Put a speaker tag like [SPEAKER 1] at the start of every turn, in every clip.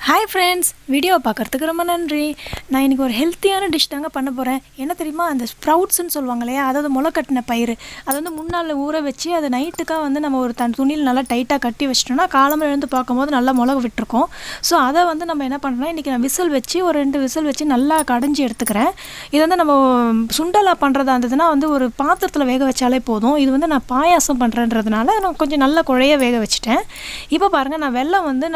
[SPEAKER 1] Hi friends, video பார்க்குறதுக்கு ரொம்ப நன்றி. நான் இன்றைக்கி ஒரு ஹெல்த்தியான டிஷ் தாங்க பண்ண போகிறேன். என்ன தெரியுமா, அந்த ஸ்ப்ரவுட்ஸ்ன்னு சொல்லுவாங்க இல்லையா, அதாவது முளைக்கட்டின பயிறு. அதை வந்து முன்னாள் ஊற வச்சு அதை நைட்டுக்காக வந்து நம்ம ஒரு துணியில் நல்லா டைட்டாக கட்டி வச்சிட்டோம்னா காலம்பரம் எழுந்து பார்க்கும்போது நல்லா முளகு விட்டுருக்கோம். ஸோ அதை வந்து நம்ம என்ன பண்ணுறோம்னா, இன்றைக்கி நான் விசில் வச்சு ஒரு 2 விசில் வச்சு நல்லா கடைஞ்சி எடுத்துக்கிறேன். இது வந்து நம்ம சுண்டலாக பண்ணுறதா இருந்ததுன்னா வந்து ஒரு பாத்திரத்தில் வேக வச்சாலே போதும். இது வந்து நான் பாயாசம் பண்ணுறேன்றதுனால நான் கொஞ்சம் நல்லா குழைய வேக வச்சுட்டேன். இப்போ பாருங்கள், நான் வெல்லம் வந்து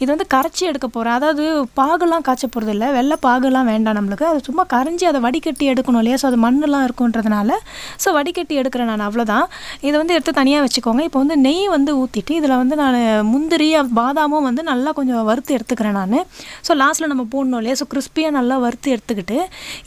[SPEAKER 1] இது வந்து கரைச்சி எடுக்க போகிறேன். அதாவது பாகுலாம் காய்ச்ச போகிறது இல்லை, வெள்ளை பாகுலாம் வேண்டாம் நம்மளுக்கு. அது சும்மா கரைஞ்சி அதை வடிகட்டி எடுக்கணும் இல்லையா, ஸோ அது மண்ணெலாம் இருக்குன்றதுனால ஸோ வடிகட்டி எடுக்கிறேன் நான், அவ்வளோதான். இதை வந்து எடுத்து தனியாக வச்சுக்கோங்க. இப்போ வந்து நெய் வந்து ஊற்றிட்டு இதில் வந்து நான் முந்திரி பாதாமும் வந்து நல்லா கொஞ்சம் வறுத்து எடுத்துக்கிறேன் நான். ஸோ லாஸ்ட்டில் நம்ம போடணும் இல்லையா, ஸோ கிறிஸ்பியாக நல்லா வறுத்து எடுத்துக்கிட்டு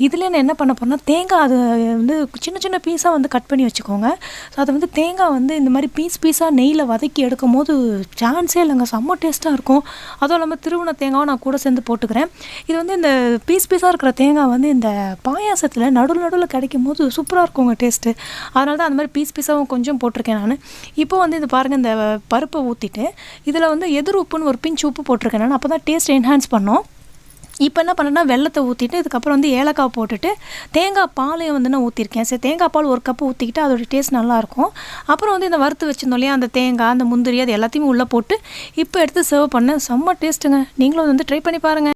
[SPEAKER 1] இதில் நான் என்ன பண்ண போகிறேன்னா, தேங்காய் அது வந்து சின்ன சின்ன பீஸாக வந்து கட் பண்ணி வச்சுக்கோங்க. ஸோ அதை வந்து தேங்காய் வந்து இந்த மாதிரி பீஸாக நெய்யில் வதக்கி எடுக்கும் போது சான்ஸே இல்லைங்க, செம்ம டேஸ்ட்டாக இருக்கும். அதுவும் இல்லாமல் திருவண்ண தேங்காவும் நான் கூட சேர்ந்து போட்டுக்கிறேன். இது வந்து இந்த பீஸாக இருக்கிற தேங்காய் வந்து இந்த பாயாசத்தில் நடுவில் கிடைக்கும் போது சூப்பராக இருக்குங்க டேஸ்ட்டு. அதனால தான் அந்த மாதிரி பீஸாகவும் கொஞ்சம் போட்டிருக்கேன் நான். இப்போ வந்து இது பாருங்கள், இந்த பருப்பை ஊற்றிட்டு இதில் வந்து எதிர் உப்புன்னு ஒரு பிஞ்ச் உப்பு போட்டிருக்கேன் நான், அப்போ தான் டேஸ்ட் என்ஹான்ஸ் பண்ணோம். இப்போ என்ன பண்ணேன்னா, வெல்லத்தை ஊற்றிட்டு இதுக்கப்புறம் வந்து ஏலக்காய் போட்டுட்டு தேங்காய் பாலையும் வந்து நான் ஊற்றிருக்கேன். சரி, தேங்காய் பால் 1 கப்பு ஊற்றிக்கிட்டு அதோடய டேஸ்ட் நல்லாயிருக்கும். அப்புறம் வந்து இந்த வறுத்து வச்சுருந்தோம் இல்லையா, அந்த தேங்காய் அந்த முந்திரி அது எல்லாத்தையுமே உள்ளே போட்டு இப்போ எடுத்து சர்வ் பண்ணேன். செம்ம டேஸ்ட்டுங்க. நீங்களும் வந்து ட்ரை பண்ணி பாருங்கள்.